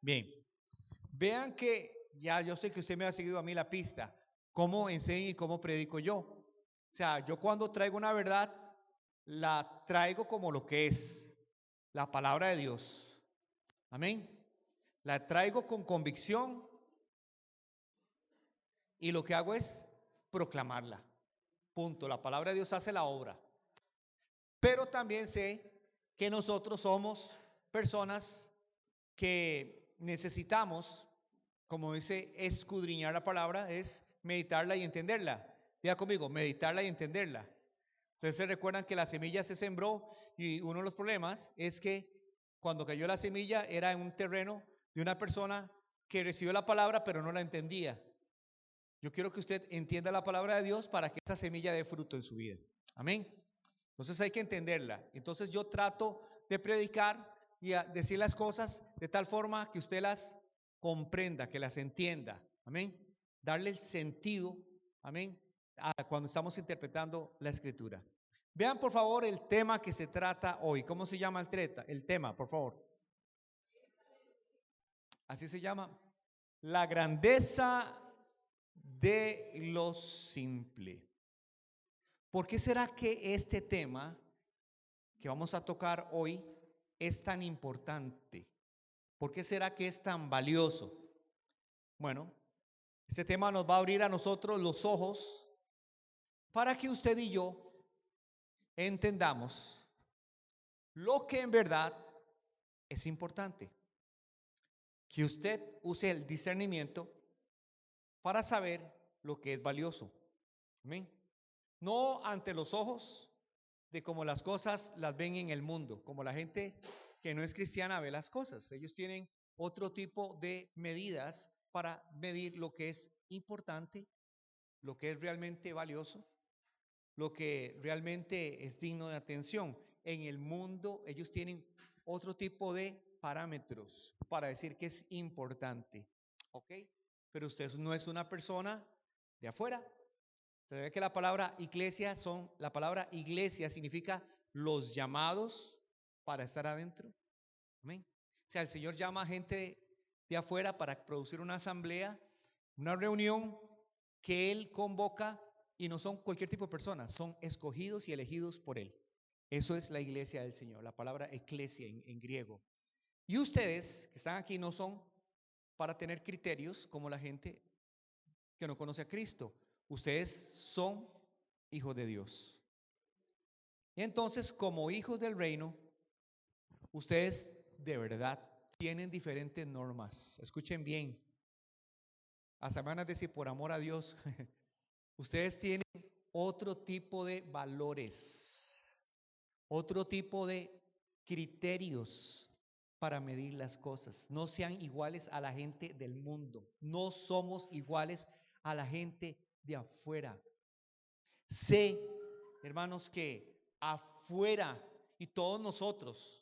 Bien, vean que ya yo sé que usted me ha seguido a mí la pista, cómo enseño y cómo predico yo. O sea, yo cuando traigo una verdad, la traigo como lo que es, la palabra de Dios. Amén. La traigo con convicción y lo que hago es proclamarla. Punto. La palabra de Dios hace la obra. Pero también sé que nosotros somos personas que necesitamos, como dice, escudriñar la palabra, es meditarla y entenderla. Diga conmigo, meditarla y entenderla. Ustedes se recuerdan que la semilla se sembró y uno de los problemas es que cuando cayó la semilla era en un terreno de una persona que recibió la palabra pero no la entendía. Yo quiero que usted entienda la palabra de Dios para que esa semilla dé fruto en su vida. Amén. Entonces hay que entenderla. Entonces yo trato de predicar y a decir las cosas de tal forma que usted las comprenda, que las entienda. Amén. Darle el sentido, amén, cuando estamos interpretando la escritura. Vean por favor el tema que se trata hoy. ¿Cómo se llama el tema, por favor? Así se llama. La grandeza de lo simple. ¿Por qué será que este tema que vamos a tocar hoy es tan importante? ¿Por qué será que es tan valioso? Bueno, este tema nos va a abrir a nosotros los ojos para que usted y yo entendamos lo que en verdad es importante. Que usted use el discernimiento para saber lo que es valioso. Amén. No ante los ojos de cómo las cosas las ven en el mundo, como la gente que no es cristiana ve las cosas. Ellos tienen otro tipo de medidas para medir lo que es importante, lo que es realmente valioso, lo que realmente es digno de atención. En el mundo ellos tienen otro tipo de parámetros para decir que es importante. ¿Ok? Pero usted no es una persona de afuera. Se ve que la palabra iglesia significa los llamados para estar adentro. Amén. O sea, el Señor llama a gente de afuera para producir una asamblea, una reunión que Él convoca y no son cualquier tipo de personas, son escogidos y elegidos por Él. Eso es la iglesia del Señor, la palabra eclesia en griego. Y ustedes que están aquí no son para tener criterios como la gente que no conoce a Cristo. Ustedes son hijos de Dios. Y entonces, como hijos del reino, ustedes de verdad tienen diferentes normas. Escuchen bien. Hasta van a decir, por amor a Dios, ustedes tienen otro tipo de valores, otro tipo de criterios para medir las cosas. No sean iguales a la gente del mundo. No somos iguales a la gente de afuera. Sé, hermanos, que afuera y todos nosotros,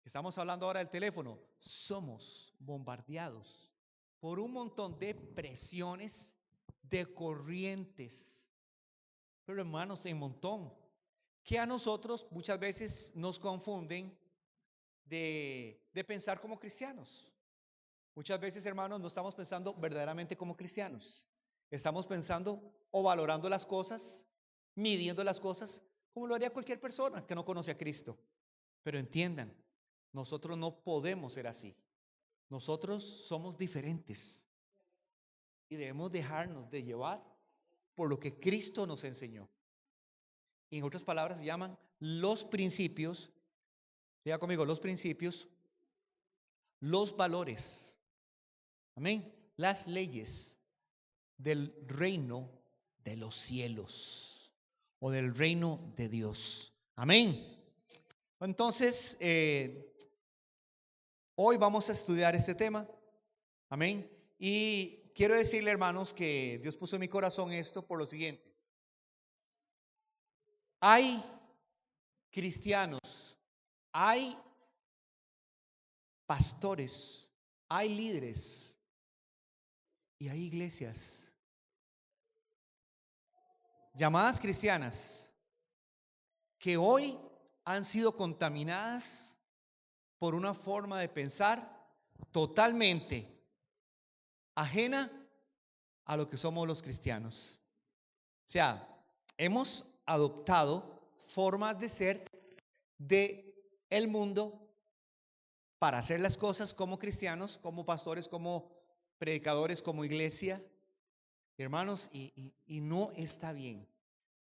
estamos hablando ahora del teléfono, somos bombardeados por un montón de presiones, de corrientes, pero hermanos, en montón, que a nosotros muchas veces nos confunden de pensar como cristianos. Muchas veces, hermanos, no estamos pensando verdaderamente como cristianos. Estamos pensando o valorando las cosas, midiendo las cosas, como lo haría cualquier persona que no conoce a Cristo. Pero entiendan, nosotros no podemos ser así. Nosotros somos diferentes y debemos dejarnos de llevar por lo que Cristo nos enseñó. En otras palabras, se llaman los principios, diga conmigo, los principios, los valores, amén, las leyes del reino de los cielos o del reino de Dios. Amén. Entonces, hoy vamos a estudiar este tema. Amén. Y quiero decirle, hermanos, que Dios puso en mi corazón esto por lo siguiente. Hay cristianos, hay pastores, hay líderes y hay iglesias llamadas cristianas que hoy han sido contaminadas por una forma de pensar, totalmente ajena a lo que somos los cristianos. O sea, hemos adoptado formas de ser de el mundo para hacer las cosas como cristianos, como pastores, como predicadores, como iglesia, hermanos, y no está bien.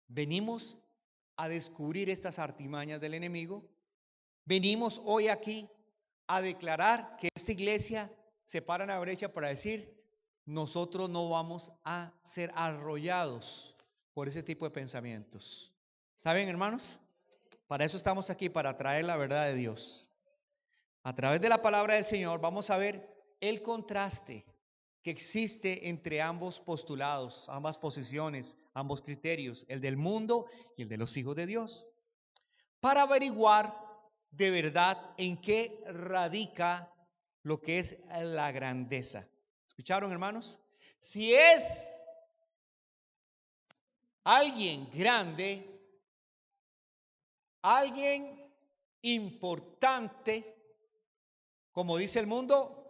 Venimos a descubrir estas artimañas del enemigo. Venimos hoy aquí a declarar que esta iglesia se para en la brecha para decir, nosotros no vamos a ser arrollados por ese tipo de pensamientos. ¿Está bien, hermanos? Para eso estamos aquí, para traer la verdad de Dios. A través de la palabra del Señor vamos a ver el contraste que existe entre ambos postulados, ambas posiciones, ambos criterios, el del mundo y el de los hijos de Dios, para averiguar de verdad en qué radica lo que es la grandeza. ¿Escucharon, hermanos? Si es alguien grande, alguien importante, como dice el mundo,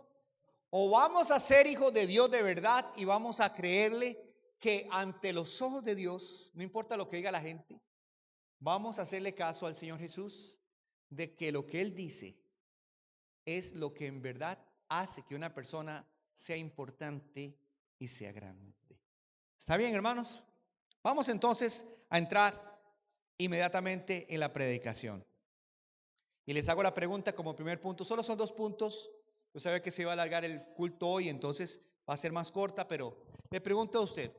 o vamos a ser hijos de Dios de verdad y vamos a creerle que ante los ojos de Dios, no importa lo que diga la gente, vamos a hacerle caso al Señor Jesús de que lo que Él dice es lo que en verdad hace que una persona sea importante y sea grande. ¿Está bien, hermanos? Vamos entonces a entrar inmediatamente en la predicación. Y les hago la pregunta como primer punto. Solo son 2 puntos. Yo sabía que se iba a alargar el culto hoy, entonces va a ser más corta, pero le pregunto a usted.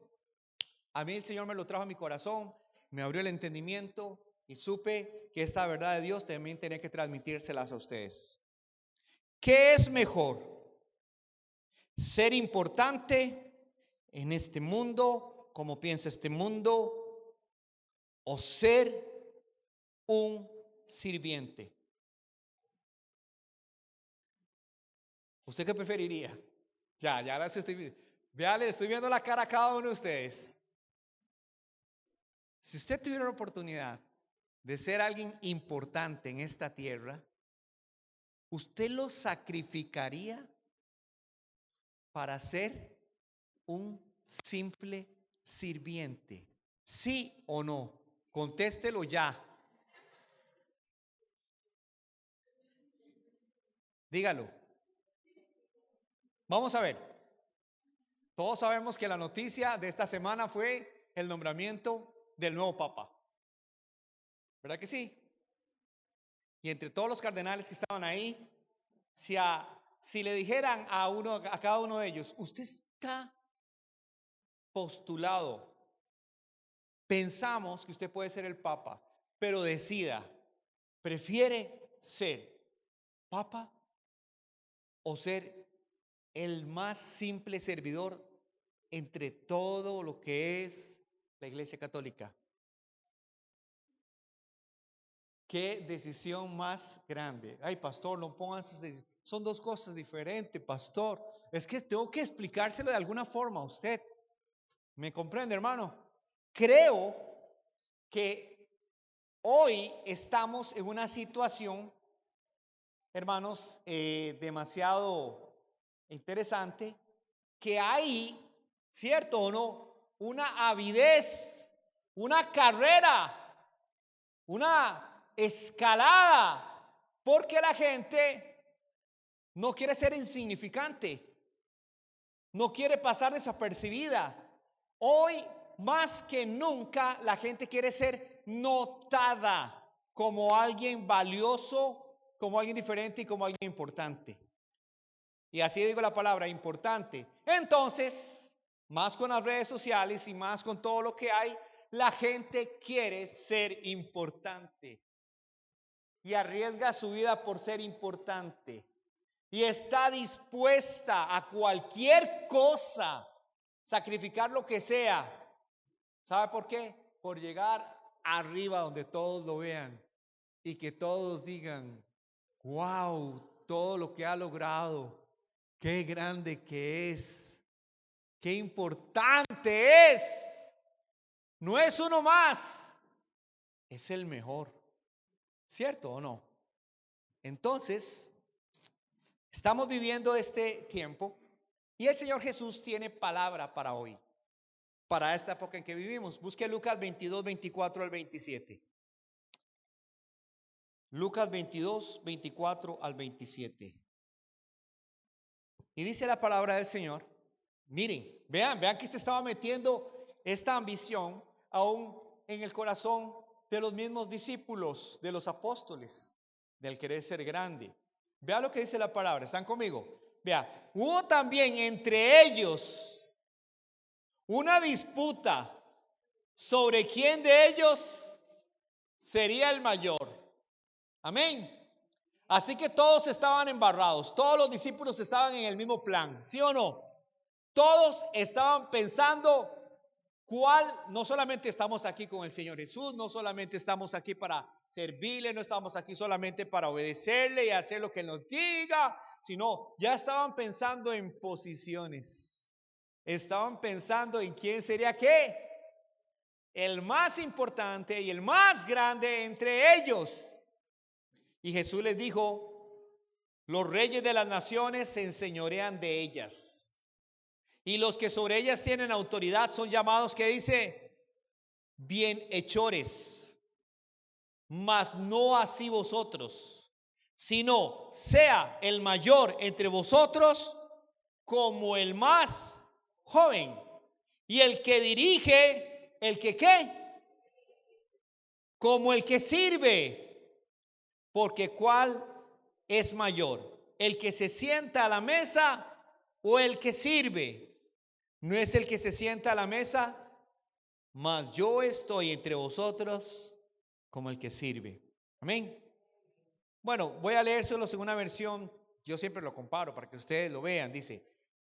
A mí el Señor me lo trajo a mi corazón, me abrió el entendimiento y supe que esta verdad de Dios también tenía que transmitírselas a ustedes. ¿Qué es mejor? ¿Ser importante en este mundo, como piensa este mundo, o ser un sirviente? ¿Usted qué preferiría? Ya las estoy viendo. Vea, le estoy viendo la cara a cada uno de ustedes. Si usted tuviera la oportunidad de ser alguien importante en esta tierra, ¿usted lo sacrificaría para ser un simple sirviente? ¿Sí o no? Contéstelo ya. Dígalo. Vamos a ver. Todos sabemos que la noticia de esta semana fue el nombramiento del nuevo Papa. ¿Verdad que sí? Y entre todos los cardenales que estaban ahí, si le dijeran a cada uno de ellos, usted está postulado, pensamos que usted puede ser el Papa, pero decida, ¿prefiere ser Papa o ser el más simple servidor entre todo lo que es la Iglesia Católica? ¿Qué decisión más grande? Ay, pastor, no pongas, son 2 cosas diferentes, pastor. Es que tengo que explicárselo de alguna forma a usted. ¿Me comprende, hermano? Creo que hoy estamos en una situación, hermanos, demasiado interesante, que hay, ¿cierto o no? Una avidez, una carrera, una escalada, porque la gente no quiere ser insignificante, no quiere pasar desapercibida. Hoy más que nunca la gente quiere ser notada como alguien valioso, como alguien diferente y como alguien importante. Y así digo la palabra, importante. Entonces, más con las redes sociales y más con todo lo que hay, la gente quiere ser importante y arriesga su vida por ser importante y está dispuesta a cualquier cosa, sacrificar lo que sea. ¿Sabe por qué? Por llegar arriba donde todos lo vean y que todos digan, wow, todo lo que ha logrado, qué grande que es, qué importante es. No es uno más, es el mejor. ¿Cierto o no? Entonces, Estamos viviendo este tiempo y el Señor Jesús tiene palabra para hoy, para esta época en que vivimos. Busque Lucas 22, 24 al 27. Lucas 22, 24 al 27. Y dice la palabra del Señor. Miren, vean que se estaba metiendo esta ambición aún en el corazón de los mismos discípulos, de los apóstoles, del querer ser grande. Vea lo que dice la palabra, ¿están conmigo? Vea, hubo también entre ellos una disputa sobre quién de ellos sería el mayor. Amén. Así que todos estaban embarrados, todos los discípulos estaban en el mismo plan, ¿sí o no? Todos estaban pensando no solamente estamos aquí con el Señor Jesús, no solamente estamos aquí para servirle, no estamos aquí solamente para obedecerle y hacer lo que Él nos diga, sino ya estaban pensando en posiciones, estaban pensando en quién sería qué, el más importante y el más grande entre ellos. Y Jesús les dijo, los reyes de las naciones se enseñorean de ellas, y los que sobre ellas tienen autoridad son llamados, ¿qué dice? Bienhechores. Mas no así vosotros, sino sea el mayor entre vosotros como el más joven, y el que dirige, el que ¿qué? Como el que sirve. Porque ¿cuál es mayor? ¿El que se sienta a la mesa o el que sirve? No es el que se sienta a la mesa, mas yo estoy entre vosotros como el que sirve. Amén. Bueno, voy a leérselos en una versión, yo siempre lo comparo para que ustedes lo vean. Dice,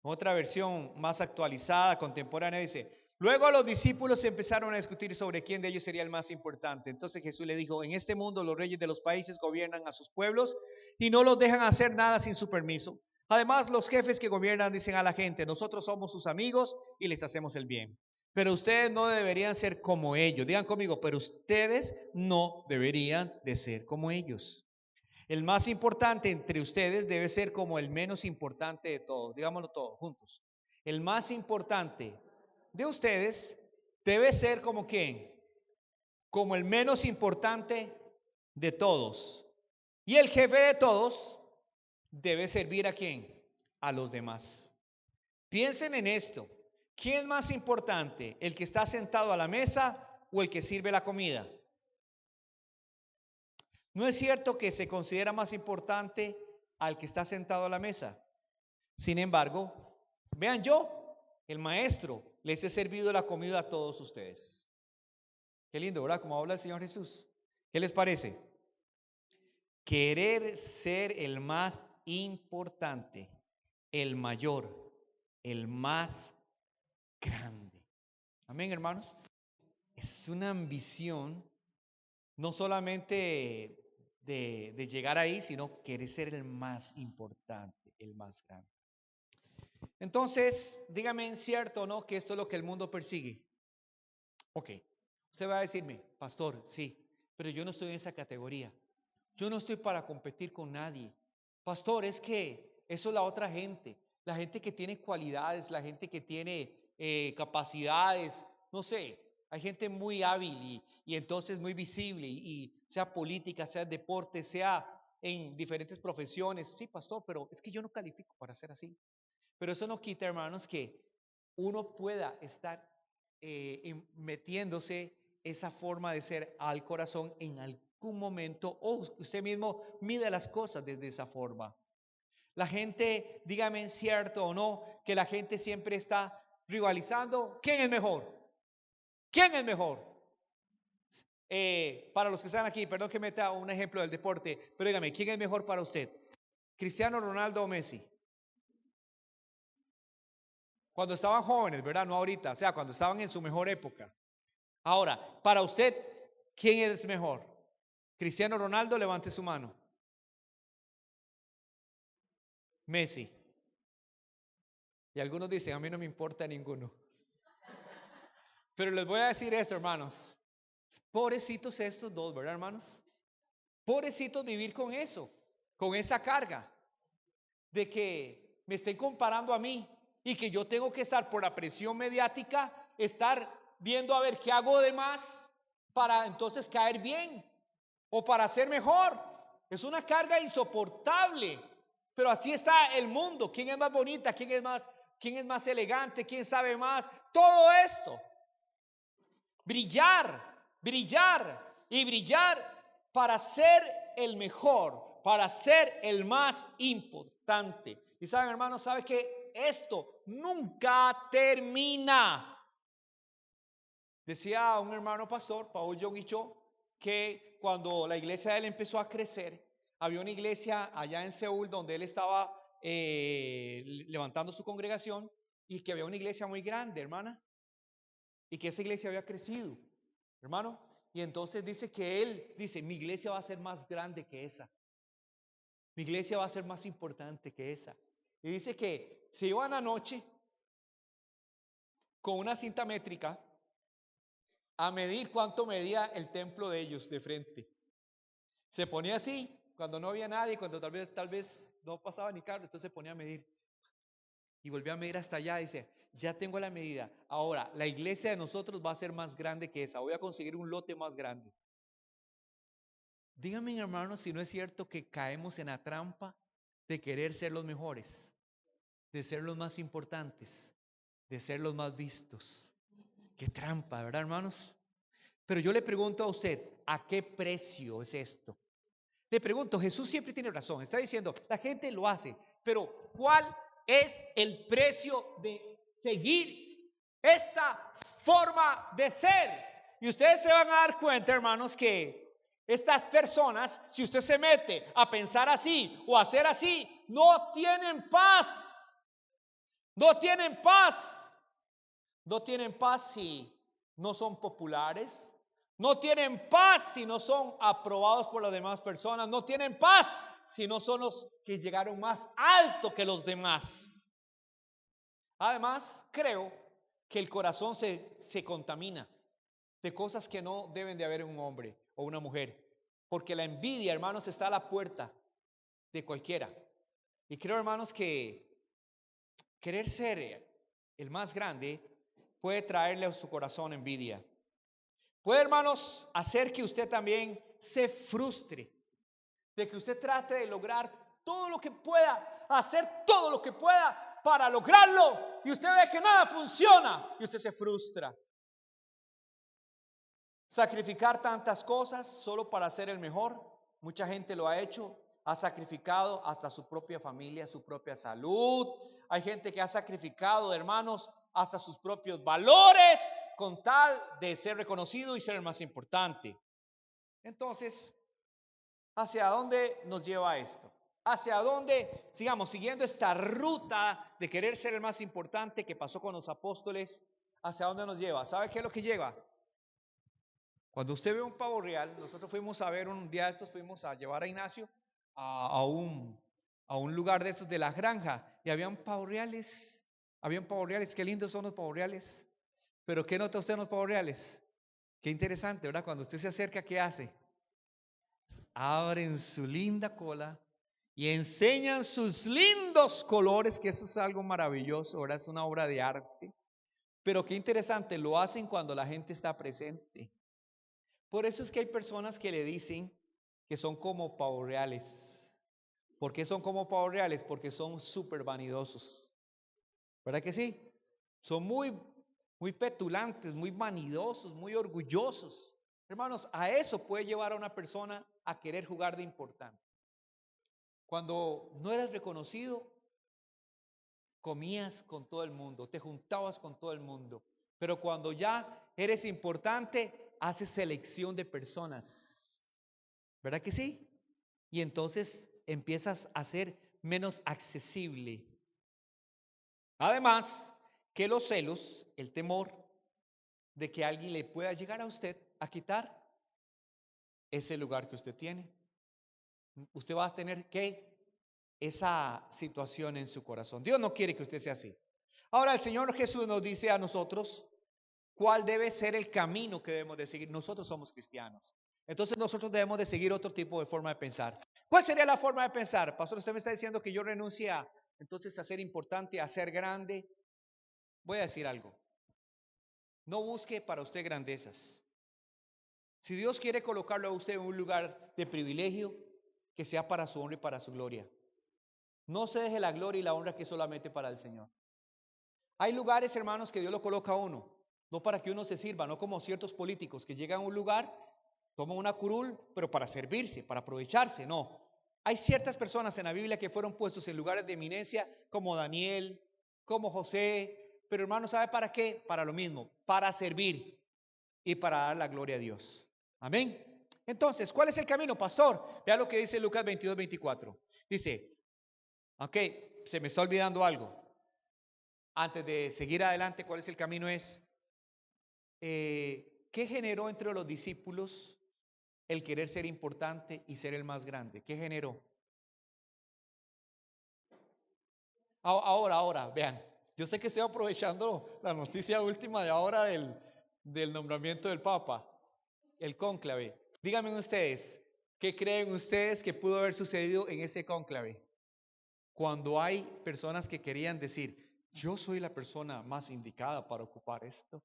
otra versión más actualizada, contemporánea, dice: luego los discípulos empezaron a discutir sobre quién de ellos sería el más importante. Entonces Jesús le dijo: en este mundo los reyes de los países gobiernan a sus pueblos y no los dejan hacer nada sin su permiso. Además, los jefes que gobiernan dicen a la gente: nosotros somos sus amigos y les hacemos el bien. Pero ustedes no deberían ser como ellos. Digan conmigo, pero ustedes no deberían de ser como ellos. El más importante entre ustedes debe ser como el menos importante de todos. Digámoslo todos juntos. El más importante de ustedes debe ser como ¿quién? Como el menos importante de todos. Y el jefe de todos debe servir ¿a quién? A los demás. Piensen en esto. ¿Quién es más importante? ¿El que está sentado a la mesa o el que sirve la comida? ¿No es cierto que se considera más importante al que está sentado a la mesa? Sin embargo, vean, yo, el maestro, les he servido la comida a todos ustedes. Qué lindo, ¿verdad? Como habla el Señor Jesús. ¿Qué les parece? Querer ser el más importante, el mayor, el más grande. Amén, hermanos. Es una ambición, no solamente de llegar ahí, sino querer ser el más importante, el más grande. Entonces, dígame en cierto o no que esto es lo que el mundo persigue. Ok, usted va a decirme: pastor, sí, pero yo no estoy en esa categoría. Yo no estoy para competir con nadie. Pastor, es que eso es la otra gente, la gente que tiene cualidades, la gente que tiene capacidades, no sé. Hay gente muy hábil y entonces muy visible, y sea política, sea deporte, sea en diferentes profesiones. Sí, pastor, pero es que yo no califico para ser así. Pero eso no quita, hermanos, que uno pueda estar metiéndose esa forma de ser al corazón en algún momento, o usted mismo mide las cosas desde esa forma. La gente, dígame en cierto o no, que la gente siempre está rivalizando. ¿Quién es mejor? ¿Quién es mejor? Para los que están aquí, perdón que meta un ejemplo del deporte, pero dígame, ¿quién es mejor para usted? ¿Cristiano Ronaldo o Messi? Cuando estaban jóvenes, ¿verdad? No ahorita, o sea, cuando estaban en su mejor época. Ahora, para usted, ¿quién es mejor? Cristiano Ronaldo, levante su mano. Messi. Y algunos dicen: a mí no me importa ninguno. Pero les voy a decir esto, hermanos. Pobrecitos estos dos, ¿verdad, hermanos? Pobrecitos vivir con eso, con esa carga. de que me estén comparando a mí y que yo tengo que estar por la presión mediática, estar viendo a ver qué hago de más para entonces caer bien o para ser mejor. Es una carga insoportable, pero así está el mundo. ¿Quién es más bonita? ¿Quién es más elegante? ¿Quién sabe más? Todo esto. Brillar, brillar y brillar para ser el mejor, para ser el más importante. Y saben, hermanos, sabe que esto nunca termina. Decía un hermano pastor, Paul Young Cho, que cuando la iglesia de él empezó a crecer, había una iglesia allá en Seúl donde él estaba levantando su congregación, y que había una iglesia muy grande, hermana, y que esa iglesia había crecido, hermano. Y entonces dice que él dice, mi iglesia va a ser más grande que esa, mi iglesia va a ser más importante que esa. Y dice que se iban anoche con una cinta métrica a medir cuánto medía el templo de ellos de frente. Se ponía así cuando no había nadie, cuando tal vez no pasaba ni carro, entonces se ponía a medir. Y volvió a medir hasta allá. Dice, ya tengo la medida. Ahora, la iglesia de nosotros va a ser más grande que esa. Voy a conseguir un lote más grande. Díganme, hermanos, si no es cierto que caemos en la trampa de querer ser los mejores, de ser los más importantes, de ser los más vistos. Qué trampa, ¿verdad, hermanos? Pero yo le pregunto a usted, ¿a qué precio es esto? Le pregunto, Jesús siempre tiene razón. Está diciendo, la gente lo hace, pero ¿cuál es el precio de seguir esta forma de ser? Y ustedes se van a dar cuenta, hermanos, que estas personas, si usted se mete a pensar así o a hacer así, no tienen paz. No tienen paz. No tienen paz si no son populares. No tienen paz si no son aprobados por las demás personas. No tienen paz si no son los que llegaron más alto que los demás. Además, creo que el corazón se contamina de cosas que no deben de haber en un hombre o una mujer. Porque la envidia, hermanos, está a la puerta de cualquiera. Y creo, hermanos, que querer ser el más grande puede traerle a su corazón envidia. Puede, hermanos, hacer que usted también se frustre, de que usted trate de lograr todo lo que pueda, hacer todo lo que pueda para lograrlo, y usted ve que nada funciona y usted se frustra. Sacrificar tantas cosas solo para ser el mejor, mucha gente lo ha hecho, ha sacrificado hasta su propia familia, su propia salud. Hay gente que ha sacrificado, hermanos, hasta sus propios valores con tal de ser reconocido y ser el más importante. Entonces, ¿hacia dónde nos lleva esto? ¿Hacia dónde, sigamos siguiendo esta ruta de querer ser el más importante que pasó con los apóstoles? ¿Hacia dónde nos lleva? ¿Sabe qué es lo que lleva? Cuando usted ve un pavo real, nosotros fuimos a ver un día de estos, fuimos a llevar a Ignacio a un lugar de estos de la granja, y habían pavos reales, qué lindos son los pavos reales. Pero ¿qué nota usted en los pavos reales? Qué interesante, ¿verdad? Cuando usted se acerca, ¿qué hace? Abren su linda cola y enseñan sus lindos colores, que eso es algo maravilloso, ¿verdad? Es una obra de arte. Pero qué interesante, lo hacen cuando la gente está presente. Por eso es que hay personas que le dicen que son como pavos reales. ¿Por qué son como pavos reales? Porque son súper vanidosos. ¿Verdad que sí? Son muy petulantes, muy vanidosos, muy orgullosos. Hermanos, a eso puede llevar a una persona a querer jugar de importante. Cuando no eras reconocido, comías con todo el mundo, te juntabas con todo el mundo. Pero cuando ya eres importante, haces selección de personas. ¿Verdad que sí? Y entonces empiezas a ser menos accesible. Además, que los celos, el temor de que alguien le pueda llegar a usted a quitar ese lugar que usted tiene. Usted va a tener esa situación en su corazón. Dios no quiere que usted sea así. Ahora el Señor Jesús nos dice a nosotros cuál debe ser el camino que debemos de seguir. Nosotros somos cristianos. Entonces nosotros debemos de seguir otro tipo de forma de pensar. ¿Cuál sería la forma de pensar? Pastor, usted me está diciendo que yo renuncie entonces a ser importante, a ser grande. Voy a decir algo. No busque para usted grandezas. Si Dios quiere colocarlo a usted en un lugar de privilegio, que sea para su honra y para su gloria. No se deje la gloria y la honra que es solamente para el Señor. Hay lugares, hermanos, que Dios lo coloca a uno, no para que uno se sirva, no como ciertos políticos que llegan a un lugar, toman una curul, pero para servirse, para aprovecharse, no. Hay ciertas personas en la Biblia que fueron puestos en lugares de eminencia, como Daniel, como José, pero hermanos, ¿sabe para qué? Para lo mismo, para servir y para dar la gloria a Dios. Amén. Entonces, ¿cuál es el camino, pastor? Vea lo que dice Lucas 22:24. Dice, ok, se me está olvidando algo. Antes de seguir adelante, ¿cuál es el camino? ¿Qué generó entre los discípulos el querer ser importante y ser el más grande? ¿Qué generó? Ahora, vean, yo sé que estoy aprovechando la noticia última de ahora del nombramiento del Papa, el cónclave. Díganme ustedes, ¿qué creen ustedes que pudo haber sucedido en ese cónclave? Cuando hay personas que querían decir, yo soy la persona más indicada para ocupar esto.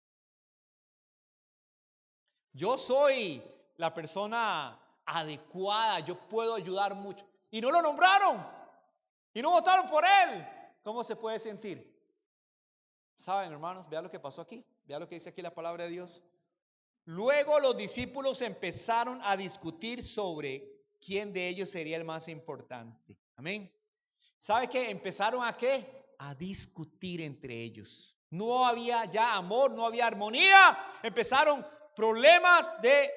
Yo soy la persona adecuada, yo puedo ayudar mucho. Y no lo nombraron, y no votaron por él. ¿Cómo se puede sentir? Saben, hermanos, vean lo que pasó aquí. Vean lo que dice aquí la palabra de Dios. Luego los discípulos empezaron a discutir sobre quién de ellos sería el más importante. Amén. ¿Sabe qué? ¿Empezaron a qué? A discutir entre ellos. No había ya amor, no había armonía. Empezaron problemas de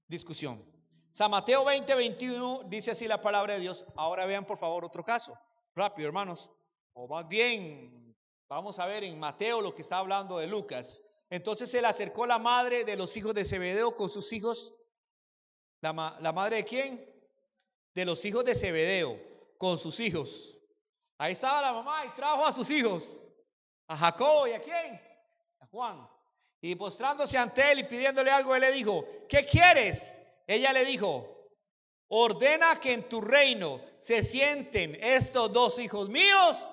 discusión. San Mateo 20:21 dice así la palabra de Dios. Ahora vean por favor otro caso. Rápido, hermanos. O más bien, vamos a ver en Mateo lo que está hablando de Lucas. Entonces se le acercó la madre de los hijos de Zebedeo con sus hijos. ¿La madre de quién? De los hijos de Zebedeo con sus hijos. Ahí estaba la mamá y trajo a sus hijos. A Jacobo y a quién? A Juan. Y postrándose ante él y pidiéndole algo, él le dijo, ¿qué quieres? Ella le dijo, ordena que en tu reino se sienten estos dos hijos míos,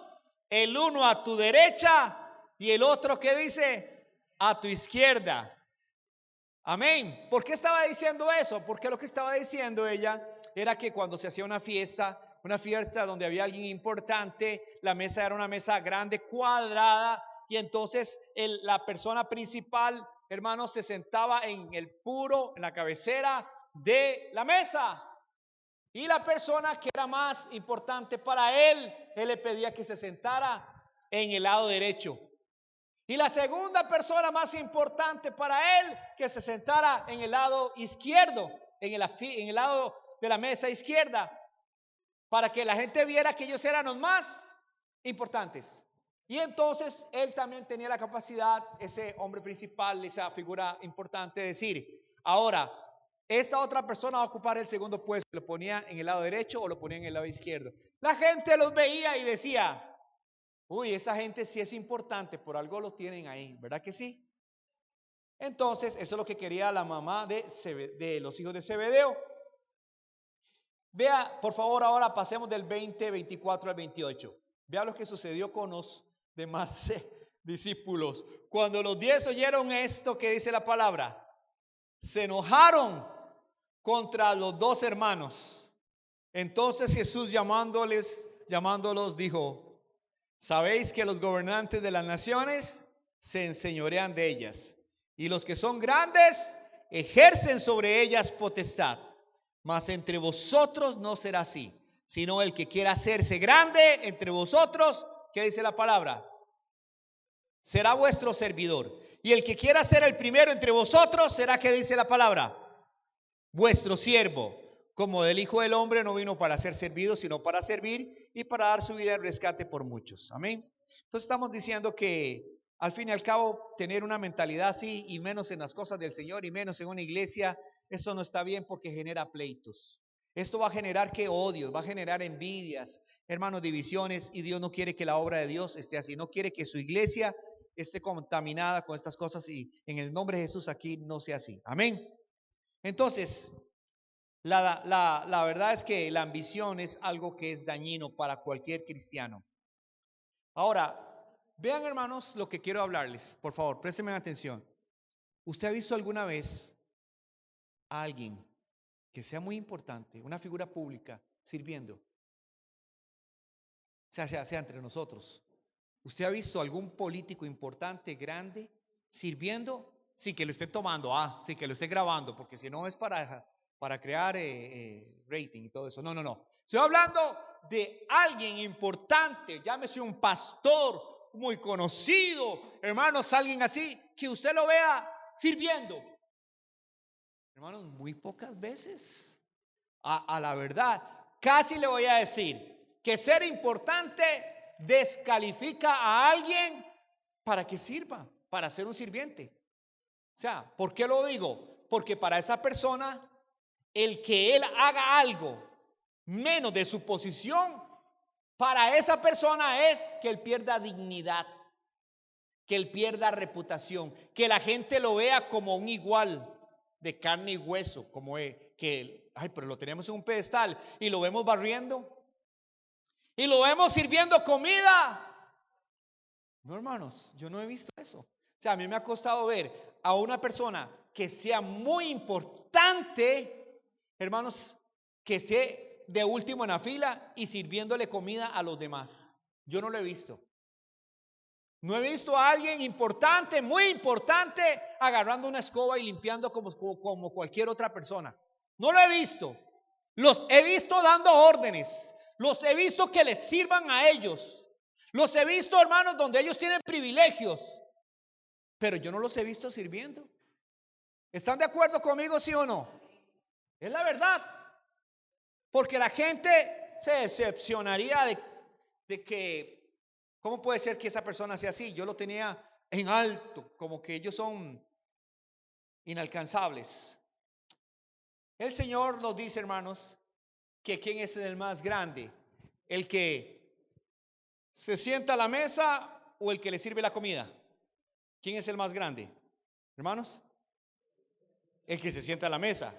el uno a tu derecha y el otro, ¿qué dice? A tu izquierda. Amén. ¿Por qué estaba diciendo eso? Porque lo que estaba diciendo ella era que cuando se hacía una fiesta donde había alguien importante, la mesa era una mesa grande, cuadrada, y entonces la persona principal, hermanos, se sentaba en la cabecera de la mesa. Y la persona que era más importante para él le pedía que se sentara en el lado derecho. Y la segunda persona más importante para él, que se sentara en el lado izquierdo, en el lado de la mesa izquierda, para que la gente viera que ellos eran los más importantes. Y entonces él también tenía la capacidad, ese hombre principal, esa figura importante, de decir, ahora, esta otra persona va a ocupar el segundo puesto, lo ponía en el lado derecho o lo ponía en el lado izquierdo. La gente los veía y decía, uy, esa gente sí es importante, por algo lo tienen ahí, ¿verdad que sí? Entonces, eso es lo que quería la mamá de los hijos de Zebedeo. Vea, por favor, ahora pasemos del 24 al 28. Vea lo que sucedió con los demás discípulos. Cuando los 10 oyeron esto que dice la palabra, se enojaron contra los dos hermanos. Entonces Jesús llamándolos dijo, ¿sabéis que los gobernantes de las naciones se enseñorean de ellas? Y los que son grandes ejercen sobre ellas potestad. Mas entre vosotros no será así, sino el que quiera hacerse grande entre vosotros, ¿qué dice la palabra? Será vuestro servidor. Y el que quiera ser el primero entre vosotros será, ¿qué dice la palabra? Vuestro siervo. Como del Hijo del Hombre no vino para ser servido, sino para servir y para dar su vida en rescate por muchos. Amén. Entonces estamos diciendo que al fin y al cabo tener una mentalidad así, y menos en las cosas del Señor y menos en una iglesia, eso no está bien porque genera pleitos. Esto va a generar que odios, va a generar envidias, hermanos, divisiones, y Dios no quiere que la obra de Dios esté así, no quiere que su iglesia esté contaminada con estas cosas, y en el nombre de Jesús aquí no sea así. Amén. Entonces, la verdad es que la ambición es algo que es dañino para cualquier cristiano. Ahora, vean hermanos lo que quiero hablarles. Por favor, préstenme atención. ¿Usted ha visto alguna vez a alguien que sea muy importante, una figura pública, sirviendo? Sea entre nosotros. ¿Usted ha visto algún político importante, grande, sirviendo? Sí, que lo esté tomando, sí, que lo esté grabando, porque si no es para crear rating y todo eso. No, no, no. Estoy hablando de alguien importante, llámese un pastor muy conocido, hermanos, alguien así, que usted lo vea sirviendo. Hermanos, muy pocas veces. A la verdad, casi le voy a decir que ser importante descalifica a alguien para que sirva, para ser un sirviente. O sea, ¿por qué lo digo? Porque para esa persona, el que él haga algo menos de su posición, para esa persona es que él pierda dignidad, que él pierda reputación, que la gente lo vea como un igual de carne y hueso, como que, pero lo tenemos en un pedestal y lo vemos barriendo y lo vemos sirviendo comida. No, hermanos, yo no he visto eso. O sea, a mí me ha costado ver a una persona que sea muy importante, hermanos, que esté de último en la fila y sirviéndole comida a los demás. Yo no lo he visto. No he visto a alguien importante, muy importante, agarrando una escoba y limpiando como cualquier otra persona. No lo he visto. Los he visto dando órdenes. Los he visto que les sirvan a ellos. Los he visto, hermanos, donde ellos tienen privilegios. Pero yo no los he visto sirviendo. ¿Están de acuerdo conmigo, sí o no? Es la verdad. Porque la gente se decepcionaría de que, ¿cómo puede ser que esa persona sea así? Yo lo tenía en alto, como que ellos son inalcanzables. El Señor nos dice, hermanos, que ¿quién es el más grande? ¿El que se sienta a la mesa o el que le sirve la comida? ¿Quién es el más grande, hermanos? El que se sienta a la mesa.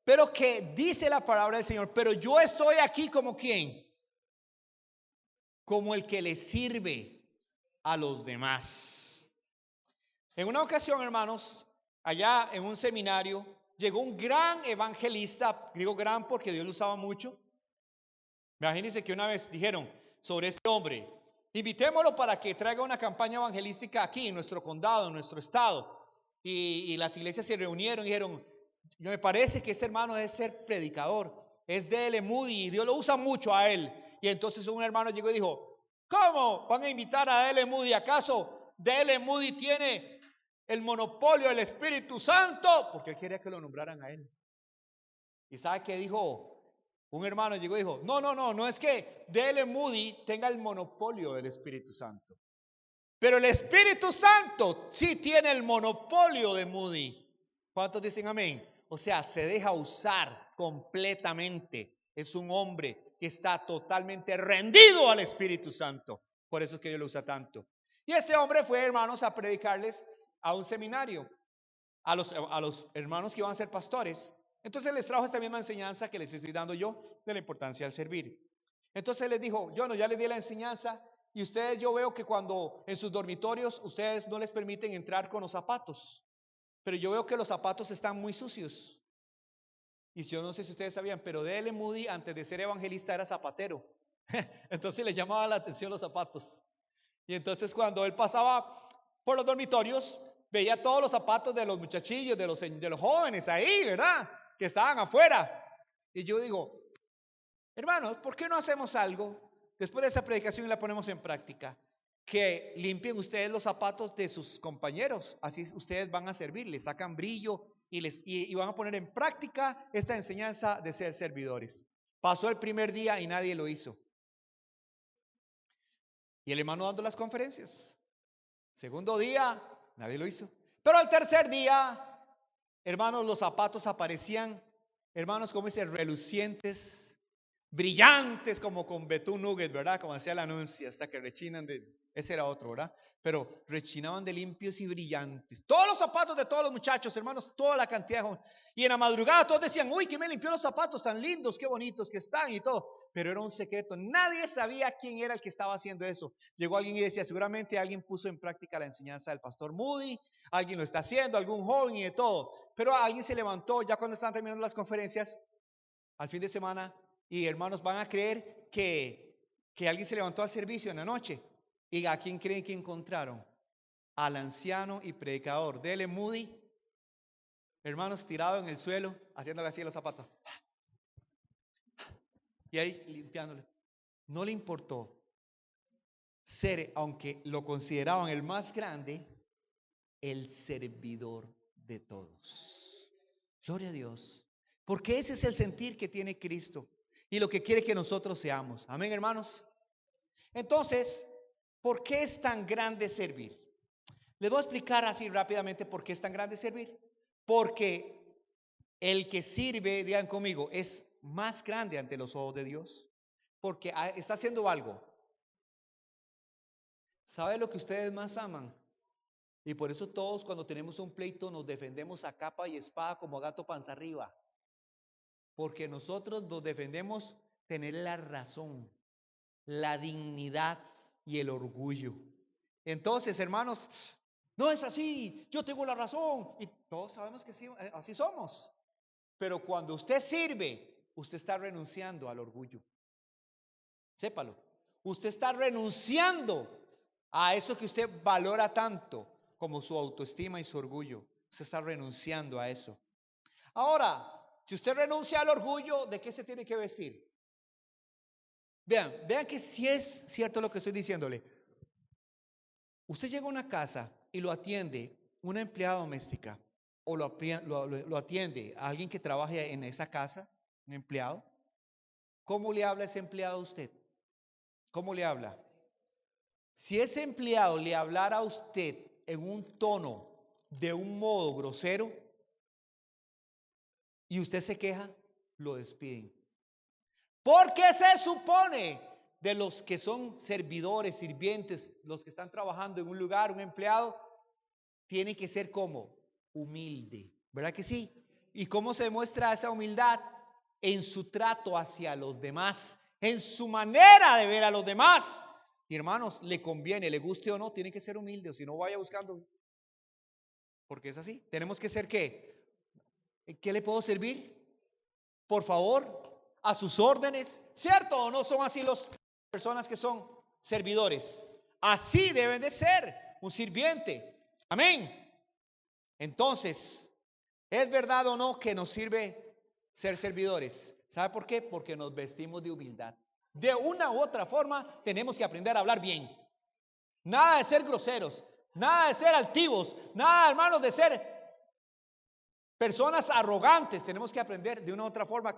Pero que dice la palabra del Señor, pero yo estoy aquí como ¿quién? Como el que le sirve a los demás. En una ocasión, hermanos, allá en un seminario, llegó un gran evangelista. Digo gran porque Dios lo usaba mucho. Imagínense que una vez dijeron sobre este hombre, invitémoslo para que traiga una campaña evangelística aquí en nuestro condado, en nuestro estado. Y las iglesias se reunieron y dijeron, me parece que este hermano debe ser predicador, es D.L. Moody y Dios lo usa mucho a él. Y entonces un hermano llegó y dijo, ¿cómo van a invitar a D.L. Moody? ¿Acaso D.L. Moody tiene el monopolio del Espíritu Santo? Porque él quería que lo nombraran a él. ¿Y sabe qué dijo? Un hermano llegó y dijo, no es que D.L. Moody tenga el monopolio del Espíritu Santo. Pero el Espíritu Santo sí tiene el monopolio de Moody. ¿Cuántos dicen amén? O sea, se deja usar completamente. Es un hombre que está totalmente rendido al Espíritu Santo. Por eso es que Dios lo usa tanto. Y este hombre fue, hermanos, a predicarles a un seminario, a los hermanos que iban a ser pastores. Entonces les trajo esta misma enseñanza que les estoy dando yo de la importancia del servir. Entonces les dijo, yo no, ya les di la enseñanza y ustedes, yo veo que cuando en sus dormitorios ustedes no les permiten entrar con los zapatos, pero yo veo que los zapatos están muy sucios. Y yo no sé si ustedes sabían, pero D.L. Moody antes de ser evangelista era zapatero. Entonces le llamaba la atención los zapatos. Y entonces cuando él pasaba por los dormitorios, veía todos los zapatos de los muchachillos, de los jóvenes ahí, ¿verdad? Que estaban afuera. Y yo digo, hermanos, ¿por qué no hacemos algo? Después de esa predicación la ponemos en práctica. Que limpien ustedes los zapatos de sus compañeros. Así ustedes van a servir, les sacan brillo y van a poner en práctica esta enseñanza de ser servidores. Pasó el primer día y nadie lo hizo. Y el hermano dando las conferencias. Segundo día, nadie lo hizo. Pero al tercer día, hermanos, los zapatos aparecían, hermanos, como dicen, relucientes, brillantes como con betún nugget, ¿verdad? Como hacía el anuncio, hasta que rechinan ese era otro, ¿verdad? Pero rechinaban de limpios y brillantes. Todos los zapatos de todos los muchachos, hermanos, toda la cantidad. Y en la madrugada todos decían, uy, que me limpió los zapatos tan lindos, qué bonitos que están y todo. Pero era un secreto, nadie sabía quién era el que estaba haciendo eso. Llegó alguien y decía, seguramente alguien puso en práctica la enseñanza del pastor Moody, alguien lo está haciendo, algún joven y de todo. Pero alguien se levantó ya cuando estaban terminando las conferencias, al fin de semana, y hermanos van a creer que alguien se levantó al servicio en la noche. ¿Y a quién creen que encontraron? Al anciano y predicador D.L. Moody, hermanos, tirado en el suelo, haciéndole así los zapatos. Y ahí limpiándole. No le importó ser, aunque lo consideraban el más grande, el servidor de todos. Gloria a Dios. Porque ese es el sentir que tiene Cristo y lo que quiere que nosotros seamos. Amén, hermanos. Entonces, ¿por qué es tan grande servir? Les voy a explicar así rápidamente por qué es tan grande servir. Porque el que sirve, digan conmigo, es más grande ante los ojos de Dios. Porque está haciendo algo. ¿Sabe lo que ustedes más aman? Y por eso todos cuando tenemos un pleito nos defendemos a capa y espada como gato panza arriba. Porque nosotros nos defendemos tener la razón, la dignidad y el orgullo. Entonces, hermanos, no es así, yo tengo la razón. Y todos sabemos que sí, así somos. Pero cuando usted sirve, usted está renunciando al orgullo. Sépalo. Usted está renunciando a eso que usted valora tanto como su autoestima y su orgullo. Usted está renunciando a eso. Ahora, si usted renuncia al orgullo, ¿de qué se tiene que vestir? Vean que si es cierto lo que estoy diciéndole. Usted llega a una casa y lo atiende una empleada doméstica o lo atiende a alguien que trabaje en esa casa, un empleado. ¿Cómo le habla ese empleado a usted? ¿Cómo le habla? Si ese empleado le hablara a usted en un tono, de un modo grosero, y usted se queja, lo despiden. Porque se supone de los que son servidores, sirvientes, los que están trabajando en un lugar, un empleado, tiene que ser como humilde, ¿verdad que sí? ¿Y cómo se demuestra esa humildad? En su trato hacia los demás, en su manera de ver a los demás. Y hermanos, le conviene, le guste o no, tiene que ser humilde, o si no vaya buscando. Porque es así. Tenemos que ser ¿qué? ¿Qué le puedo servir? Por favor, a sus órdenes. ¿Cierto o no son así las personas que son servidores? Así deben de ser un sirviente. Amén. Entonces, ¿es verdad o no que nos sirve ser servidores? ¿Sabe por qué? Porque nos vestimos de humildad. De una u otra forma tenemos que aprender a hablar bien. Nada de ser groseros, nada de ser altivos, nada, hermanos, de ser personas arrogantes. Tenemos que aprender de una u otra forma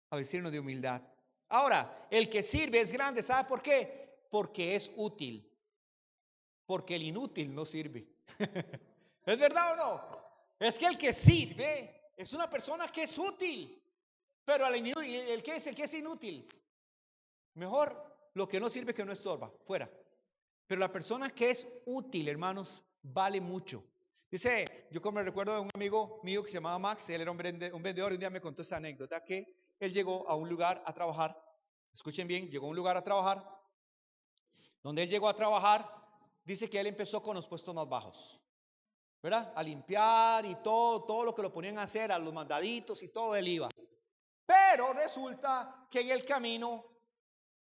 a vestirnos de humildad. Ahora, el que sirve es grande. ¿Sabe por qué? Porque es útil. Porque el inútil no sirve. ¿Es verdad o no? Es que el que sirve es una persona que es útil. Pero el que es inútil. Mejor lo que no sirve que no estorba. Fuera. Pero la persona que es útil, hermanos, vale mucho. Dice, yo como recuerdo de un amigo mío que se llamaba Max, él era un vendedor y un día me contó esa anécdota que él llegó a un lugar a trabajar. Escuchen bien, llegó a un lugar a trabajar. Donde él llegó a trabajar, dice que él empezó con los puestos más bajos, ¿verdad? A limpiar y todo lo que lo ponían a hacer, a los mandaditos y todo, él iba. Pero resulta que en el camino,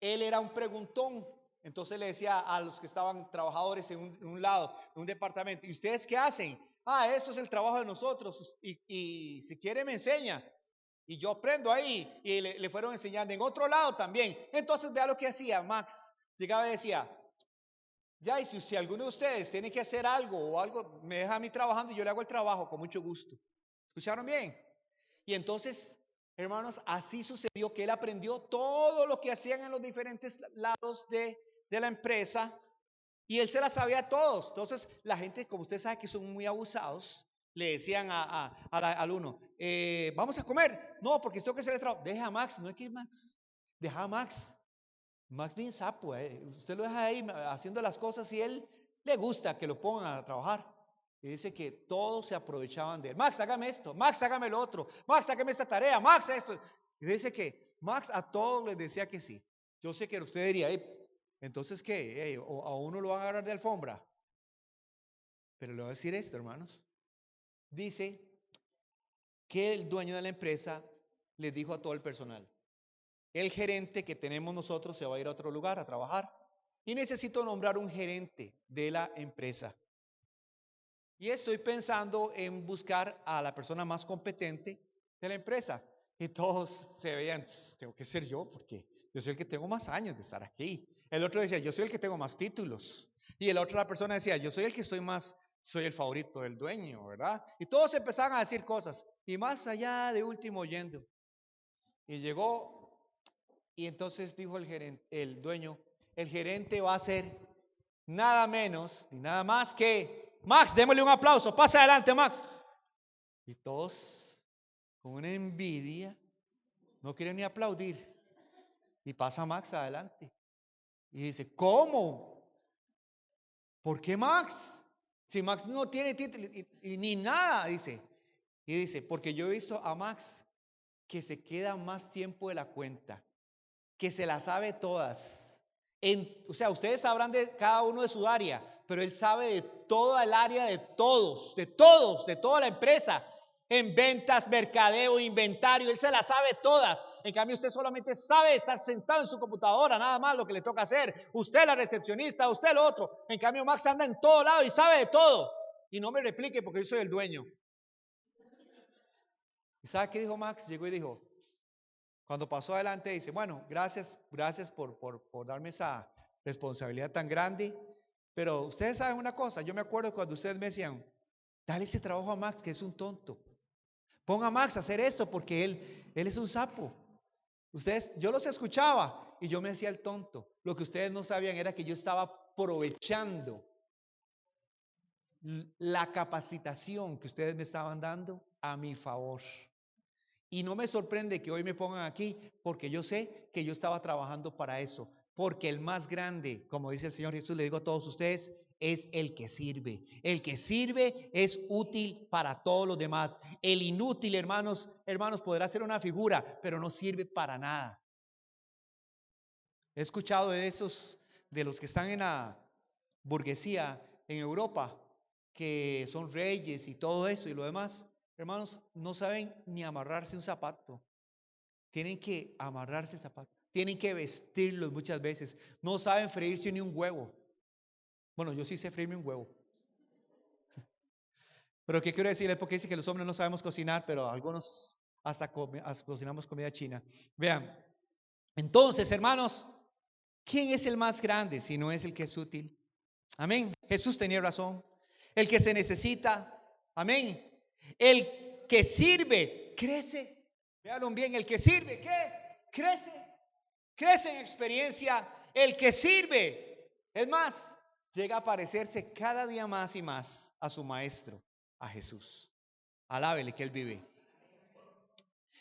él era un preguntón. Entonces le decía a los que estaban trabajadores en un lado, en un departamento, ¿y ustedes qué hacen? Esto es el trabajo de nosotros y si quiere me enseña. Y yo aprendo ahí y le fueron enseñando en otro lado también. Entonces vea lo que hacía Max. Llegaba y decía, ya, y si alguno de ustedes tiene que hacer algo, me deja a mí trabajando y yo le hago el trabajo con mucho gusto. ¿Escucharon bien? Y entonces, hermanos, así sucedió que él aprendió todo lo que hacían en los diferentes lados de la empresa y él se la sabía a todos. Entonces, la gente, como usted sabe que son muy abusados, le decían al uno, vamos a comer. No, porque tengo que hacer el trabajo. Deja a Max, no hay que ir Max. Deja a Max. Max bien sapo, usted lo deja ahí haciendo las cosas y él le gusta que lo pongan a trabajar. Y dice que todos se aprovechaban de él. Max, hágame esto. Max, hágame lo otro. Max, hágame esta tarea. Max, esto. Y dice que Max a todos les decía que sí. Yo sé que usted diría, entonces ¿qué? A uno lo van a agarrar de alfombra. Pero le voy a decir esto, hermanos. Dice que el dueño de la empresa les dijo a todo el personal, el gerente que tenemos nosotros se va a ir a otro lugar a trabajar y necesito nombrar un gerente de la empresa. Y estoy pensando en buscar a la persona más competente de la empresa. Y todos se veían, pues, tengo que ser yo porque yo soy el que tengo más años de estar aquí. El otro decía, yo soy el que tengo más títulos. Y la otra persona decía, yo soy el que soy el favorito del dueño, ¿verdad? Y todos empezaban a decir cosas. Y más allá de último oyendo. Y llegó, y entonces dijo el dueño, el gerente va a ser nada menos ni nada más que Max, démosle un aplauso, pasa adelante Max. Y todos con una envidia no quieren ni aplaudir. Y pasa Max adelante. Y dice, ¿cómo? ¿Por qué Max? Si Max no tiene título ni nada, dice. Y dice, porque yo he visto a Max que se queda más tiempo de la cuenta, que se la sabe todas. O sea, ustedes sabrán de cada uno de su área, pero él sabe de toda el área de todos, de toda la empresa. En ventas, mercadeo, inventario, él se las sabe todas. En cambio, usted solamente sabe estar sentado en su computadora, nada más lo que le toca hacer. Usted la recepcionista, usted lo otro. En cambio, Max anda en todo lado y sabe de todo. Y no me replique porque yo soy el dueño. ¿Y sabe qué dijo Max? Llegó y dijo, cuando pasó adelante, dice, bueno, gracias por darme esa responsabilidad tan grande. Pero ustedes saben una cosa, yo me acuerdo cuando ustedes me decían, dale ese trabajo a Max, que es un tonto. Ponga a Max a hacer esto porque él es un sapo. Yo los escuchaba y yo me hacía el tonto. Lo que ustedes no sabían era que yo estaba aprovechando la capacitación que ustedes me estaban dando a mi favor. Y no me sorprende que hoy me pongan aquí porque yo sé que yo estaba trabajando para eso. Porque el más grande, como dice el Señor Jesús, le digo a todos ustedes, es el que sirve. El que sirve es útil para todos los demás. El inútil, hermanos, podrá ser una figura, pero no sirve para nada. He escuchado de los que están en la burguesía en Europa, que son reyes y todo eso y lo demás. Hermanos, no saben ni amarrarse un zapato. Tienen que amarrarse el zapato. Tienen que vestirlos muchas veces. No saben freírse ni un huevo. Bueno, yo sí sé freírme un huevo. Pero ¿qué quiero decirles? Porque dice que los hombres no sabemos cocinar, pero algunos hasta cocinamos comida china. Vean. Entonces, hermanos, ¿quién es el más grande si no es el que es útil? Amén. Jesús tenía razón. El que se necesita. Amén. El que sirve, crece. Véanlo bien, el que sirve, ¿qué? Crece. Crece en experiencia. El que sirve, es más, llega a parecerse cada día más y más a su maestro, a Jesús. Alábele que él vive.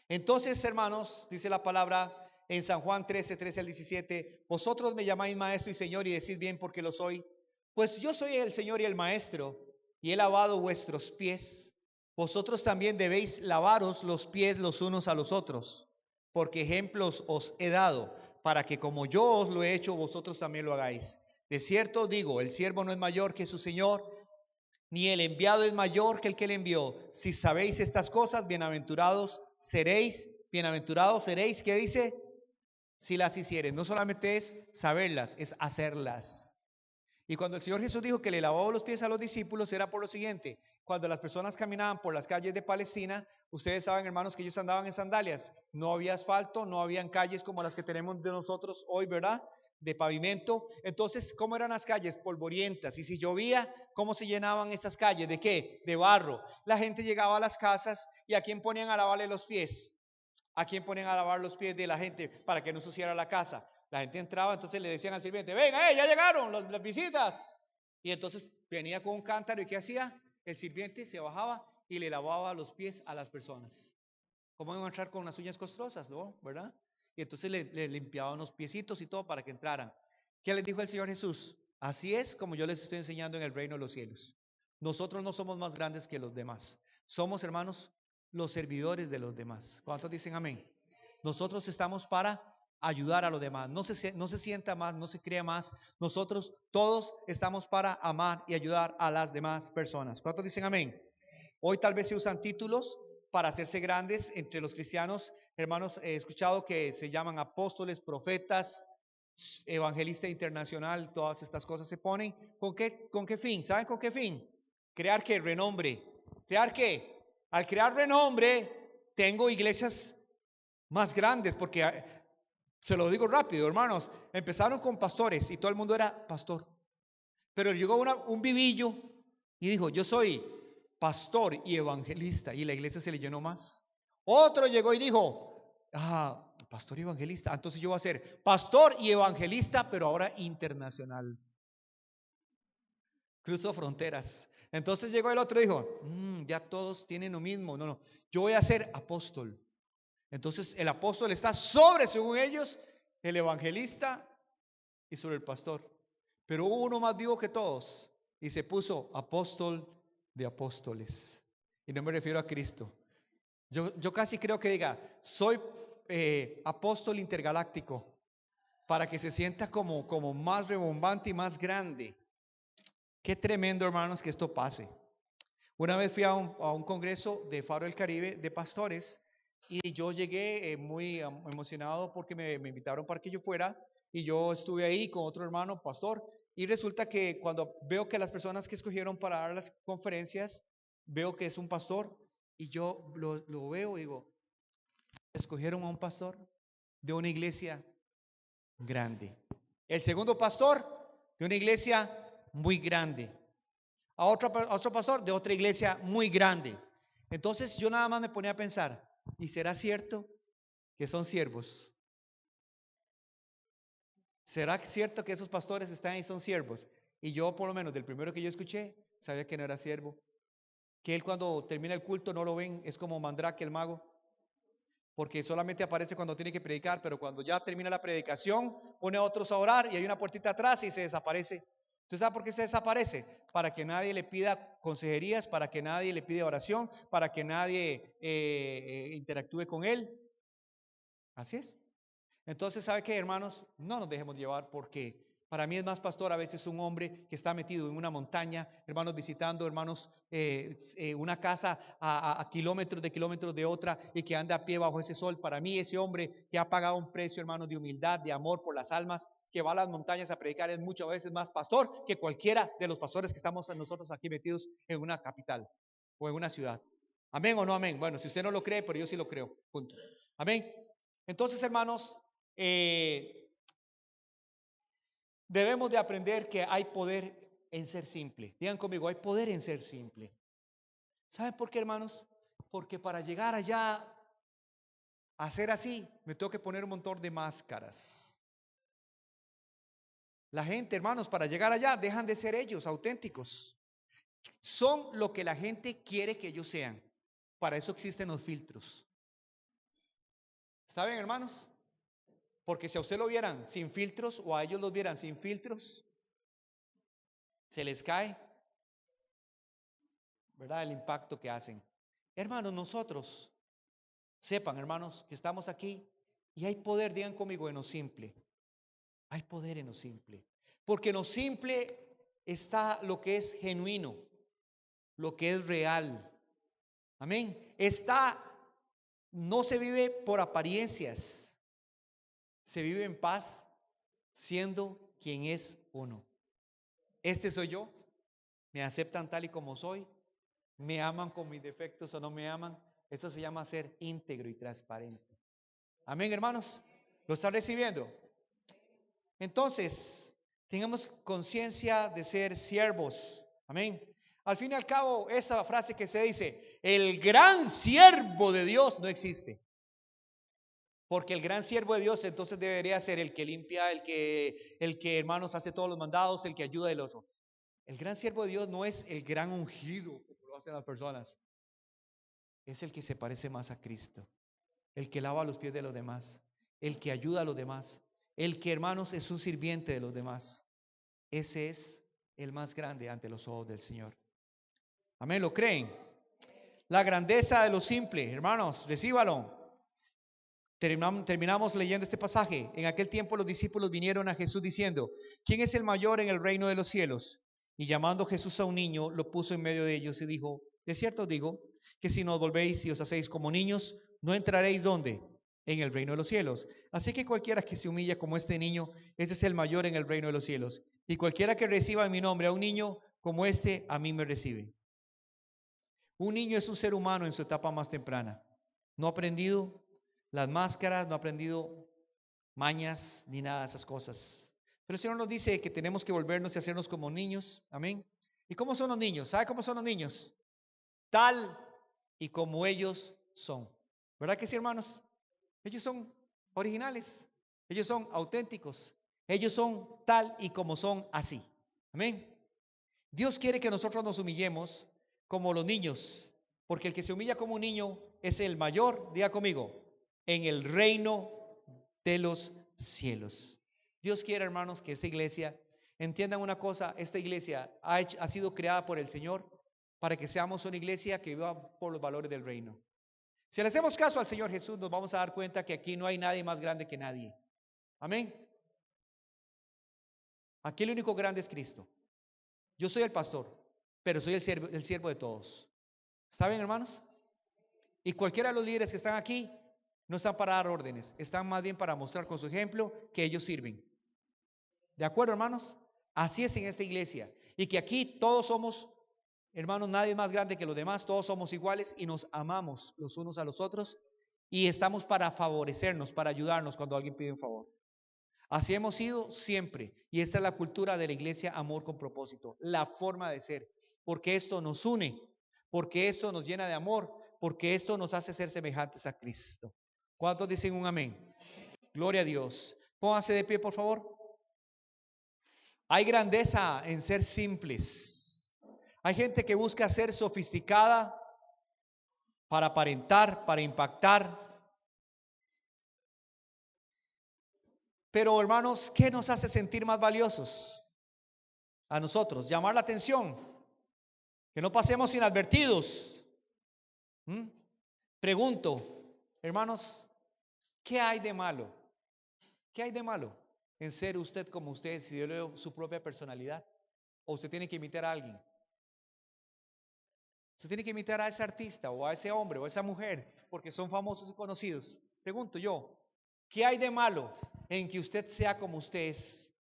Entonces, hermanos, dice la palabra en San Juan 13 al 17, vosotros me llamáis maestro y señor y decís bien porque lo soy. Pues yo soy el Señor y el maestro y he lavado vuestros pies. Vosotros también debéis lavaros los pies los unos a los otros, porque ejemplos os he dado, para que como yo os lo he hecho, vosotros también lo hagáis. De cierto os digo, el siervo no es mayor que su Señor, ni el enviado es mayor que el que le envió. Si sabéis estas cosas, bienaventurados seréis, ¿qué dice? Si las hicieres. No solamente es saberlas, es hacerlas. Y cuando el Señor Jesús dijo que le lavaba los pies a los discípulos, era por lo siguiente: cuando las personas caminaban por las calles de Palestina, ustedes saben, hermanos, que ellos andaban en sandalias. No había asfalto, no habían calles como las que tenemos de nosotros hoy, ¿verdad? De pavimento. Entonces, ¿cómo eran las calles? Polvorientas. Y si llovía, ¿cómo se llenaban esas calles? ¿De qué? De barro. La gente llegaba a las casas y ¿a quién ponían a lavarle los pies? ¿A quién ponían a lavar los pies de la gente para que no ensuciara la casa? La gente entraba, entonces le decían al sirviente: venga, ya llegaron las visitas. Y entonces venía con un cántaro y ¿qué hacía? El sirviente se bajaba y le lavaba los pies a las personas. ¿Cómo iban a entrar con las uñas costrosas, no? ¿Verdad? Y entonces le limpiaban los piecitos y todo para que entraran. ¿Qué les dijo el Señor Jesús? Así es como yo les estoy enseñando en el reino de los cielos. Nosotros no somos más grandes que los demás. Somos, hermanos, los servidores de los demás. ¿Cuántos dicen amén? Nosotros estamos para ayudar a los demás. No se sienta más, no se crea más. Nosotros todos estamos para amar y ayudar a las demás personas. ¿Cuántos dicen amén? Hoy tal vez se usan títulos para hacerse grandes entre los cristianos. Hermanos, he escuchado que se llaman apóstoles, profetas, evangelista internacional, todas estas cosas se ponen. ¿Con qué fin? ¿Saben con qué fin? Crear qué, renombre. ¿Crear qué? Al crear renombre, tengo iglesias más grandes, porque se lo digo rápido, hermanos, empezaron con pastores y todo el mundo era pastor. Pero llegó un vivillo y dijo, yo soy pastor y evangelista, y la iglesia se le llenó más. Otro llegó y dijo, pastor y evangelista, entonces yo voy a ser pastor y evangelista, pero ahora internacional. Cruzo fronteras. Entonces llegó el otro y dijo, ya todos tienen lo mismo. No, yo voy a ser apóstol. Entonces el apóstol está sobre, según ellos, el evangelista y sobre el pastor. Pero hubo uno más vivo que todos y se puso apóstol de apóstoles. Y no me refiero a Cristo. Yo casi creo que diga, soy apóstol intergaláctico, para que se sienta como más rebombante y más grande. Qué tremendo, hermanos, que esto pase. Una vez fui a un congreso de Faro del Caribe de pastores y yo llegué muy emocionado porque me invitaron para que yo fuera, y yo estuve ahí con otro hermano pastor, y resulta que cuando veo que las personas que escogieron para dar las conferencias, veo que es un pastor, y yo lo veo y digo, escogieron a un pastor de una iglesia grande. El segundo pastor de una iglesia muy grande. A otro pastor de otra iglesia muy grande. Entonces yo nada más me ponía a pensar, ¿y será cierto que son siervos? ¿Será cierto que esos pastores están ahí y son siervos? Y yo, por lo menos del primero que yo escuché, sabía que no era siervo. Que él, cuando termina el culto, no lo ven, es como Mandrake el mago, porque solamente aparece cuando tiene que predicar, pero cuando ya termina la predicación, pone a otros a orar y hay una puertita atrás y se desaparece. ¿Usted sabe por qué se desaparece? Para que nadie le pida consejerías, para que nadie le pida oración, para que nadie interactúe con él. Así es. Entonces, ¿sabe qué, hermanos? No nos dejemos llevar, porque para mí es más pastor a veces un hombre que está metido en una montaña, hermanos, visitando, hermanos, una casa a kilómetros de otra, y que anda a pie bajo ese sol. Para mí, ese hombre que ha pagado un precio, hermanos, de humildad, de amor por las almas, que va a las montañas a predicar, es muchas veces más pastor que cualquiera de los pastores que estamos nosotros aquí metidos en una capital o en una ciudad. ¿Amén o no amén? Bueno, si usted no lo cree, pero yo sí lo creo. Punto. Amén. Entonces, hermanos, debemos de aprender que hay poder en ser simple. Digan conmigo, hay poder en ser simple. ¿Saben por qué, hermanos? Porque para llegar allá a ser así, me tengo que poner un montón de máscaras. La gente, hermanos, para llegar allá, dejan de ser ellos, auténticos. Son lo que la gente quiere que ellos sean. Para eso existen los filtros. ¿Saben, hermanos? Porque si a usted lo vieran sin filtros, o a ellos los vieran sin filtros, se les cae, ¿verdad?, el impacto que hacen. Hermanos, nosotros, sepan, hermanos, que estamos aquí y hay poder, digan conmigo, en lo simple. Hay poder en lo simple. Porque en lo simple está lo que es genuino, lo que es real. Amén. No se vive por apariencias, se vive en paz siendo quien es uno. Este soy yo, me aceptan tal y como soy, me aman con mis defectos o no me aman. Eso se llama ser íntegro y transparente. Amén, hermanos. ¿Lo están recibiendo? Entonces, tengamos conciencia de ser siervos. Amén. Al fin y al cabo, esa frase que se dice, el gran siervo de Dios, no existe. Porque el gran siervo de Dios entonces debería ser el que limpia, el que hermanos hace todos los mandados, el que ayuda del otro. El gran siervo de Dios no es el gran ungido, como lo hacen las personas. es el que se parece más a Cristo, el que lava los pies de los demás, el que ayuda a los demás, el que, hermanos, es un sirviente de los demás. Ese es el más grande ante los ojos del Señor. Amén, ¿lo creen? La grandeza de lo simple, hermanos, recíbalo. Terminamos leyendo este pasaje. En aquel tiempo los discípulos vinieron a Jesús diciendo: ¿quién es el mayor en el reino de los cielos? Y llamando Jesús a un niño, lo puso en medio de ellos y dijo: de cierto os digo, que si no os volvéis y os hacéis como niños, no entraréis ¿dónde? En el reino de los cielos. Así que cualquiera que se humilla como este niño, ese es el mayor en el reino de los cielos. Y cualquiera que reciba en mi nombre a un niño como este, a mí me recibe. Un niño es un ser humano en su etapa más temprana. No ha aprendido las máscaras, no ha aprendido mañas ni nada de esas cosas. Pero el Señor nos dice que tenemos que volvernos y hacernos como niños. Amén. ¿Y cómo son los niños? ¿Sabe cómo son los niños? Tal y como ellos son. ¿Verdad que sí, hermanos? Ellos son originales. Ellos son auténticos. Ellos son tal y como son así. Amén. Dios quiere que nosotros nos humillemos como los niños, porque el que se humilla como un niño es el mayor, diga conmigo, en el reino de los cielos. Dios quiere, hermanos, que esta iglesia, entiendan una cosa, esta iglesia ha sido creada por el Señor para que seamos una iglesia que viva por los valores del reino. Si le hacemos caso al Señor Jesús, nos vamos a dar cuenta que aquí no hay nadie más grande que nadie. Amén. Aquí el único grande es Cristo. Yo soy el pastor, pero soy el siervo de todos. ¿Está bien, hermanos? Y cualquiera de los líderes que están aquí no están para dar órdenes, están más bien para mostrar con su ejemplo que ellos sirven. ¿De acuerdo, hermanos? Así es en esta iglesia. Y que aquí todos somos, hermanos, nadie es más grande que los demás, todos somos iguales y nos amamos los unos a los otros y estamos para favorecernos, para ayudarnos cuando alguien pide un favor. Así hemos sido siempre, y esta es la cultura de la iglesia, amor con propósito, la forma de ser, porque esto nos une, porque esto nos llena de amor, porque esto nos hace ser semejantes a Cristo. ¿Cuántos dicen un amén? Gloria a Dios. Pónganse de pie, por favor. Hay grandeza en ser simples. Hay gente que busca ser sofisticada para aparentar, para impactar. Pero, hermanos, ¿qué nos hace sentir más valiosos? A nosotros, llamar la atención, que no pasemos inadvertidos. Pregunto, hermanos, ¿qué hay de malo? ¿Qué hay de malo en ser usted como usted, si yo leo su propia personalidad? ¿O usted tiene que imitar a alguien? Usted tiene que imitar a ese artista o a ese hombre o a esa mujer porque son famosos y conocidos. Pregunto yo, ¿qué hay de malo en que usted sea como usted es?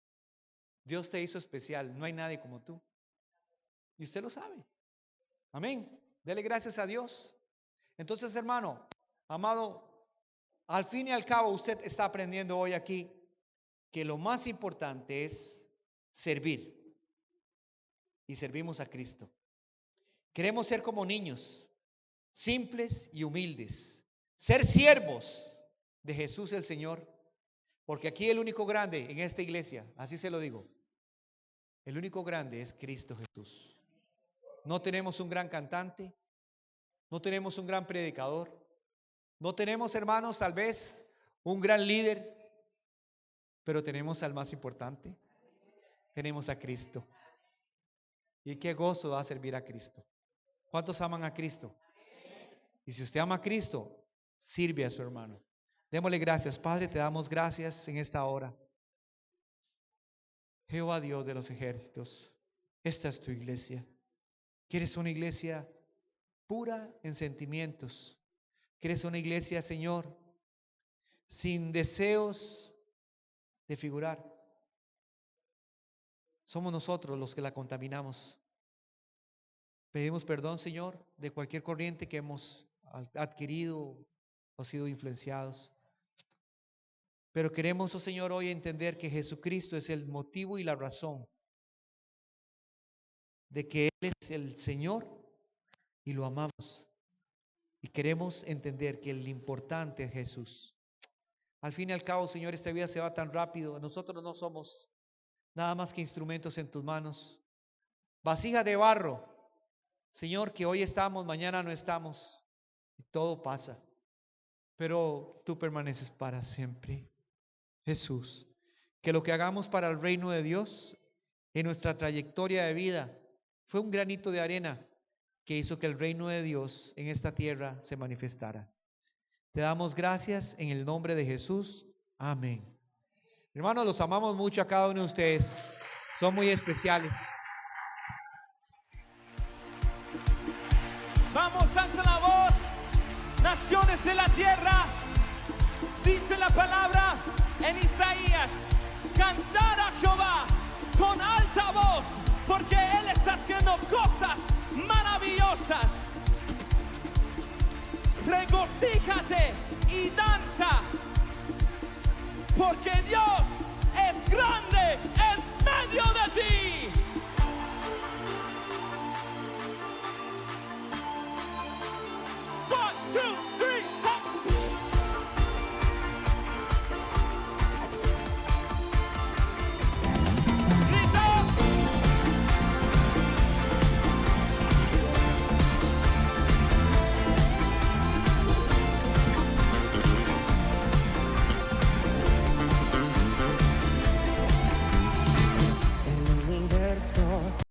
Dios te hizo especial, no hay nadie como tú. Y usted lo sabe. Amén. Dele gracias a Dios. Entonces, hermano, amado, al fin y al cabo usted está aprendiendo hoy aquí que lo más importante es servir. Y servimos a Cristo. Queremos ser como niños, simples y humildes. Ser siervos de Jesús el Señor. Porque aquí el único grande en esta iglesia, así se lo digo, el único grande es Cristo Jesús. No tenemos un gran cantante, no tenemos un gran predicador, no tenemos, hermanos, tal vez un gran líder, pero tenemos al más importante, tenemos a Cristo. Y qué gozo da servir a Cristo. ¿Cuántos aman a Cristo? Y si usted ama a Cristo, sirve a su hermano. Démosle gracias. Padre, te damos gracias en esta hora. Jehová Dios de los ejércitos, esta es tu iglesia. ¿Quieres una iglesia pura en sentimientos? ¿Quieres una iglesia, Señor, sin deseos de figurar? Somos nosotros los que la contaminamos. Pedimos perdón, Señor, de cualquier corriente que hemos adquirido o sido influenciados. Pero queremos, oh Señor, hoy entender que Jesucristo es el motivo y la razón de que Él es el Señor y lo amamos. Y queremos entender que el importante es Jesús. Al fin y al cabo, Señor, esta vida se va tan rápido. Nosotros no somos nada más que instrumentos en tus manos. Vasija de barro, Señor, que hoy estamos, mañana no estamos. todo pasa, pero tú permaneces para siempre. Jesús, que lo que hagamos para el reino de Dios en nuestra trayectoria de vida fue un granito de arena que hizo que el reino de Dios en esta tierra se manifestara. Te damos gracias en el nombre de Jesús. Amén. Hermanos, los amamos mucho a cada uno de ustedes. Son muy especiales. Vamos, alza la voz, naciones de la tierra. Dice la palabra en Isaías: cantar a Jehová con alta voz, porque Él está haciendo cosas maravillosas. Regocíjate y danza, porque Dios es grande.